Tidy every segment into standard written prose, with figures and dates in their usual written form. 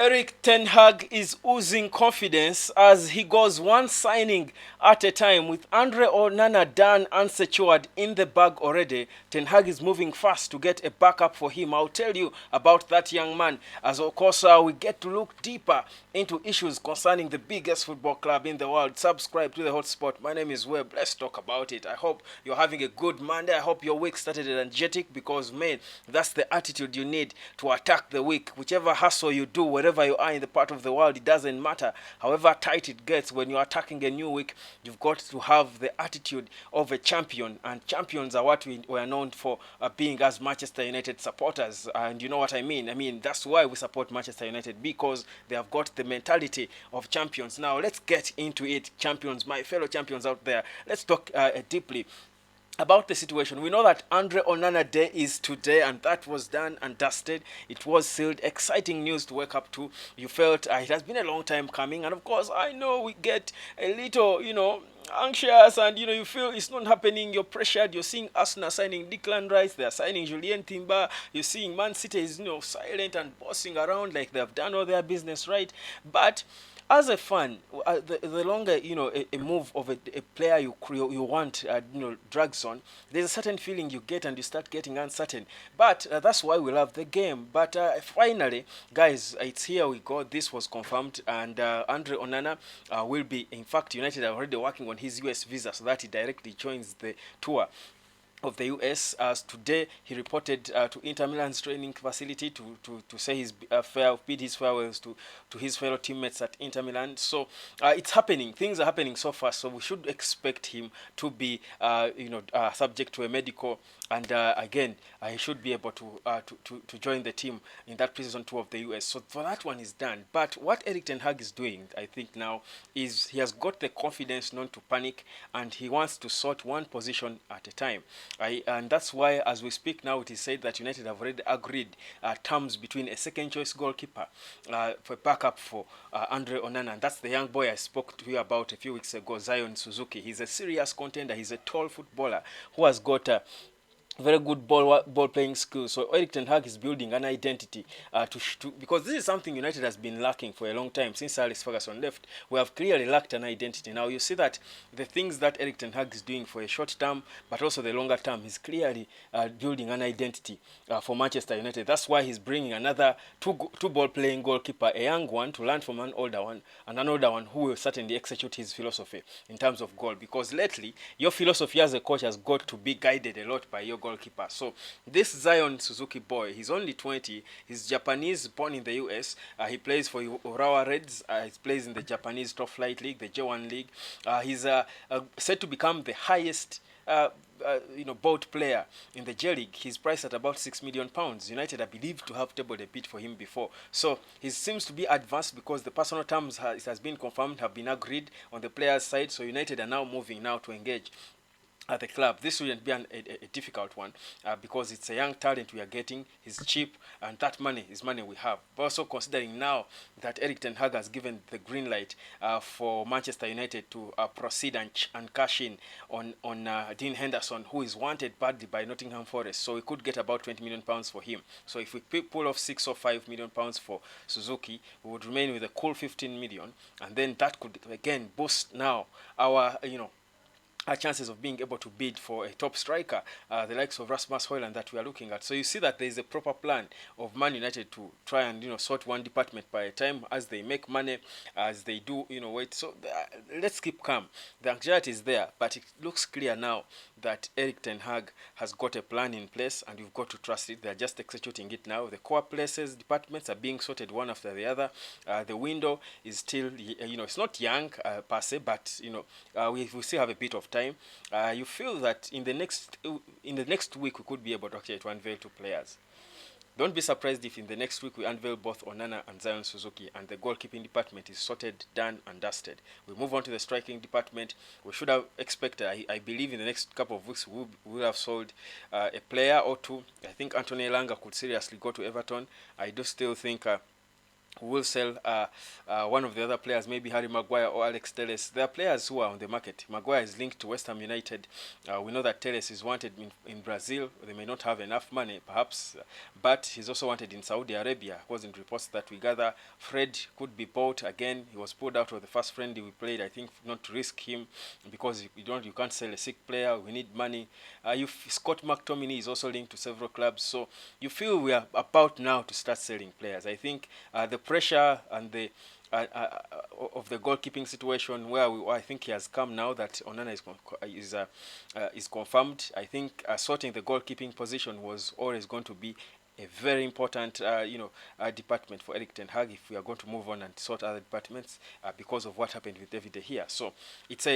Eric Ten Hag is oozing confidence as he goes one signing at a time. With Andre Onana done and secured in the bag already, Ten Hag is moving fast to get a backup for him. I'll tell you about that young man as of course we get to look deeper into issues concerning the biggest football club in the world. Subscribe to the Hotspot. My name is Webb. Let's talk about it. I hope you're having a good Monday. I hope your week started energetic because, man, that's the attitude you need to attack the week. Whichever hustle you do, wherever you are in the part of the world, it doesn't matter. However tight it gets, when you're attacking a new week, you've got to have the attitude of a champion. And champions are what we are known for being as Manchester United supporters. And you know what I mean? I mean, that's why we support Manchester United, because they have got the mentality of champions. Now, let's get into it, champions, my fellow champions out there. Let's talk deeply about the situation. We know that Andre Onana Day is today, and that was done and dusted. It was sealed. Exciting news to wake up to. You felt it has been a long time coming, and of course, I know we get a little, anxious, and you feel it's not happening. You're pressured. You're seeing Arsenal signing Declan Rice. They're signing Julien Timber. You're seeing Man City is silent and bossing around like they've done all their business right, but as a fan, the longer a move of a player you want drags on, there's a certain feeling you get and you start getting uncertain. But that's why we love the game. But finally, guys, it's here we go. This was confirmed, and Andre Onana will be. In fact, United are already working on his US visa so that he directly joins the tour of the US. As today he reported to Inter Milan's training facility to say his bid his farewells to his fellow teammates at Inter Milan. So it's happening. Things are happening so fast. So we should expect him to be subject to a medical, and again he should be able to join the team in that preseason tour of the US. So for that one is done. But what Eric Ten Hag is doing, I think now, is he has got the confidence not to panic, and he wants to sort one position at a time. And that's why, as we speak now, it is said that United have already agreed terms between a second choice goalkeeper for backup for Andre Onana. And that's the young boy I spoke to you about a few weeks ago, Zion Suzuki. He's a serious contender. He's a tall footballer who has got very good ball playing skills. So Eric Ten Hag is building an identity because this is something United has been lacking for a long time since Alex Ferguson left. We have clearly lacked an identity. Now you see that the things that Eric Ten Hag is doing for a short term, but also the longer term, he's clearly building an identity for Manchester United. That's why he's bringing another two ball playing goalkeeper, a young one to learn from an older one, and an older one who will certainly execute his philosophy in terms of goal. Because lately, your philosophy as a coach has got to be guided a lot by your goalkeeper. So this Zion Suzuki boy, he's only 20. He's Japanese, born in the US. He plays for Urawa Reds. He plays in the Japanese top flight league, the J1 league. He's said to become the highest bought player in the J League. He's priced at about £6 million. United are believed to have tabled a bid for him before. So he seems to be advanced because the personal terms it has been confirmed, have been agreed on the player's side. So United are now moving now to engage at the club. This wouldn't be a difficult one because it's a young talent we are getting. He's cheap, and that money is money we have. But also considering now that Eric Ten Hag has given the green light for Manchester United to proceed and cash in on Dean Henderson, who is wanted badly by Nottingham Forest. So we could get about £20 million for him. So if we pull off £6 or £5 million for Suzuki, we would remain with a cool 15 million, and then that could again boost now our our chances of being able to bid for a top striker, the likes of Rasmus Højlund that we are looking at. So you see that there is a proper plan of Man United to try and sort one department by a time as they make money, as they do wait. So let's keep calm. The anxiety is there, but it looks clear now that Eric Ten Hag has got a plan in place, and you've got to trust it. They're just executing it now. The core places, departments are being sorted one after the other. The window is still, it's not young per se, but we still have a bit of time. You feel that in the next week we could be able to actually to unveil two players. Don't be surprised if in the next week we unveil both Onana and Zion Suzuki, and the goalkeeping department is sorted, done, and dusted. We move on to the striking department. We should have expected, I believe, in the next couple of weeks we will have sold a player or two. I think Anthony Elanga could seriously go to Everton. I do still think who will sell one of the other players, maybe Harry Maguire or Alex Telles. There are players who are on the market. Maguire is linked to West Ham United. We know that Telles is wanted in Brazil. They may not have enough money, perhaps, but he's also wanted in Saudi Arabia. Wasn't reports that we gather. Fred could be bought again. He was pulled out of the first friendly we played. I think not to risk him because you can't sell a sick player. We need money. Scott McTominay is also linked to several clubs. So you feel we are about now to start selling players. I think the pressure and the of the goalkeeping situation where I think he has come now that Onana is confirmed. I think sorting the goalkeeping position was always going to be a very important department for Eric Ten Hag if we are going to move on and sort other departments because of what happened with David De Gea. So it's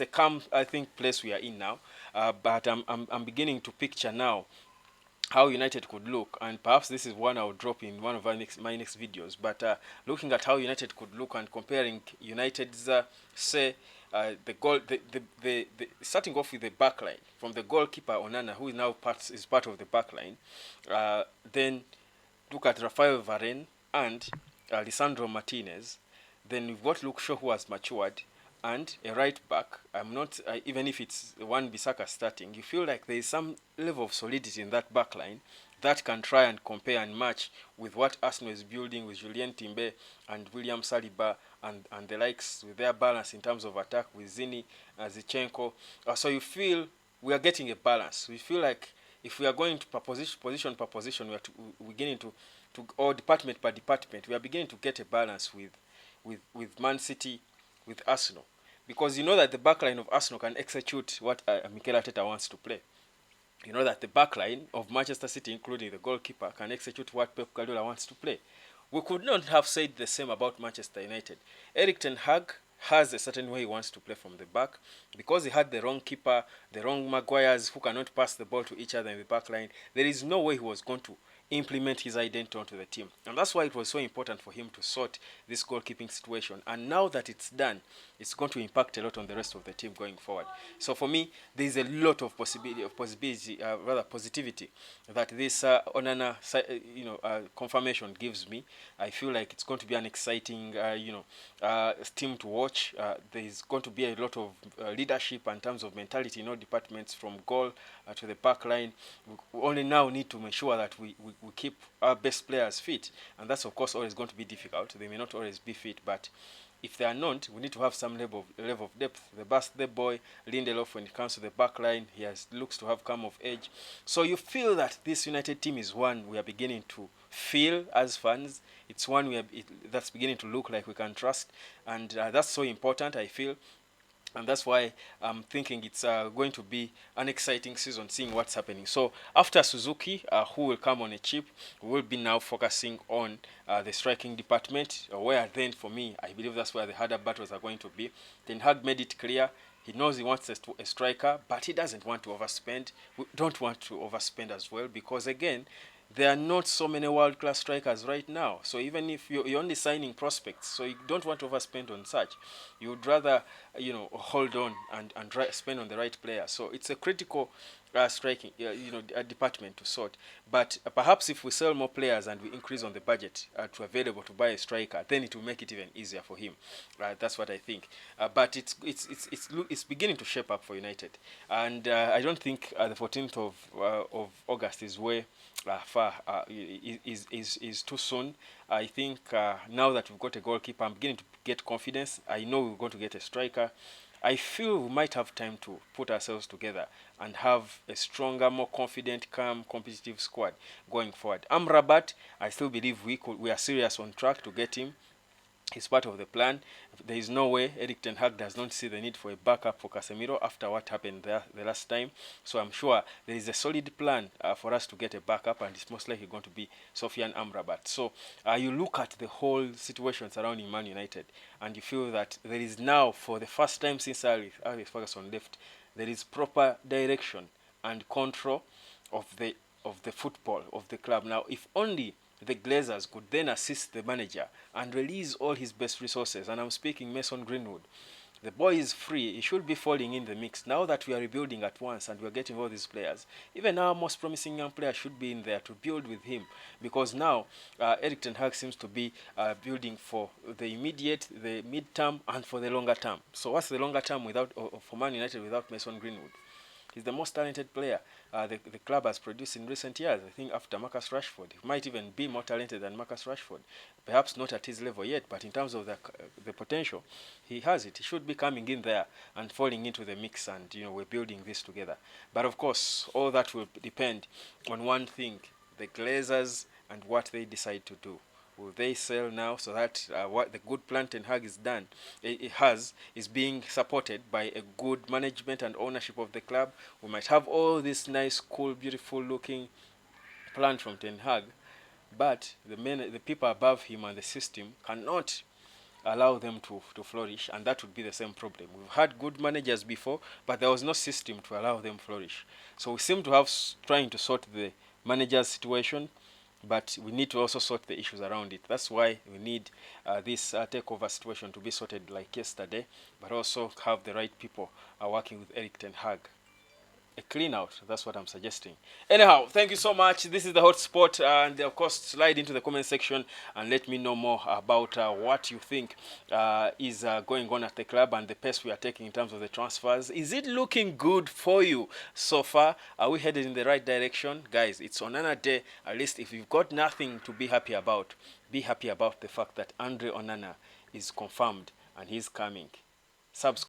a calm, I think, place we are in now. But I'm beginning to picture now how United could look, and perhaps this is one I'll drop in one of my next videos. But looking at how United could look and comparing United's say the goal, the starting off with the back line from the goalkeeper Onana, who is now part of the back line. Then look at Rafael Varane and Lisandro Martinez. Then we've got Luke Shaw, who has matured, and a right back. I'm not even if it's one Bissaka starting, you feel like there is some level of solidity in that back line that can try and compare and match with what Arsenal is building with Julien Timber and William Saliba and the likes, with their balance in terms of attack with Zini, Zichenko. So you feel we are getting a balance. We feel like if we are going to position per position, we're beginning to or department by department, we are beginning to get a balance with Man City, with Arsenal, because you know that the backline of Arsenal can execute what Mikel Arteta wants to play. You know that the backline of Manchester City, including the goalkeeper, can execute what Pep Guardiola wants to play. We could not have said the same about Manchester United. Eric Ten Hag has a certain way he wants to play from the back because he had the wrong keeper, the wrong Maguires who cannot pass the ball to each other in the backline. There is no way he was going to implement his identity onto the team, and that's why it was so important for him to sort this goalkeeping situation. And now that it's done, it's going to impact a lot on the rest of the team going forward. So for me, there is a lot of rather positivity that this Onana confirmation gives me. I feel like it's going to be an exciting team to watch. There is going to be a lot of leadership in terms of mentality in all departments, from goal to the back line. We only now need to make sure that we keep our best players fit, and that's of course always going to be difficult. They may not always be fit, but if they are not, we need to have some level of depth. The birthday boy Lindelof, when it comes to the back line, looks to have come of age. So you feel that this United team is one we are beginning to feel as fans. It's one that's beginning to look like we can trust, and that's so important, I feel. And that's why I'm thinking it's going to be an exciting season, seeing what's happening. So after Suzuki, who will come on a chip, we will be now focusing on the striking department, where then for me, I believe that's where the harder battles are going to be. Ten Hag made it clear he knows he wants a striker, but he doesn't want to overspend. We don't want to overspend as well, because again, there are not so many world-class strikers right now. So even if you're only signing prospects, so you don't want to overspend on such. You would rather, hold on and spend on the right player. So it's a critical striking, department to sort. But perhaps if we sell more players and we increase on the budget to available to buy a striker, then it will make it even easier for him. That's what I think. But it's beginning to shape up for United, and I don't think the 14th of August is way far. Is too soon. I think now that we've got a goalkeeper, I'm beginning to get confidence. I know we're going to get a striker. I feel we might have time to put ourselves together and have a stronger, more confident, calm, competitive squad going forward. Amrabat, I still believe we are serious on track to get him. He's part of the plan. There is no way Eric Ten Hag does not see the need for a backup for Casemiro after what happened there the last time. So I'm sure there is a solid plan for us to get a backup, and it's most likely going to be Sofian Amrabat. So you look at the whole situation surrounding Man United, and you feel that there is now, for the first time since Alex Ferguson left, there is proper direction and control of the football of the club. Now, if only the Glazers could then assist the manager and release all his best resources, and I'm speaking Mason Greenwood, The boy is free. He should be falling in the mix. Now that we are rebuilding at once and we are getting all these players, even our most promising young players should be in there to build with him. Because now Eric Ten Hag seems to be building for the immediate, the mid-term, and for the longer term. So what's the longer term without for Man United without Mason Greenwood? He's the most talented player the club has produced in recent years. I think after Marcus Rashford, he might even be more talented than Marcus Rashford. Perhaps not at his level yet, but in terms of the potential, he has it. He should be coming in there and falling into the mix, and we're building this together. But of course, all that will depend on one thing: the Glazers and what they decide to do. Will they sell now so that what the good plan Ten Hag is done, it has, is being supported by a good management and ownership of the club? We might have all this nice, cool, beautiful looking plan from Ten Hag, but the people above him and the system cannot allow them to flourish, and that would be the same problem. We've had good managers before, but there was no system to allow them flourish. So we seem to have trying to sort the manager's situation, but we need to also sort the issues around it. That's why we need this takeover situation to be sorted like yesterday, but also have the right people working with Eric Ten Hag. A clean out, that's what I'm suggesting. Anyhow, thank you so much. This is the hot spot, and of course slide into the comment section and let me know more about what you think is going on at the club and the pace we are taking in terms of the transfers. Is it looking good for you so far? Are we headed in the right direction? Guys, it's Onana Day. At least if you've got nothing to be happy about, be happy about the fact that Andre Onana is confirmed and he's coming. Subscribe.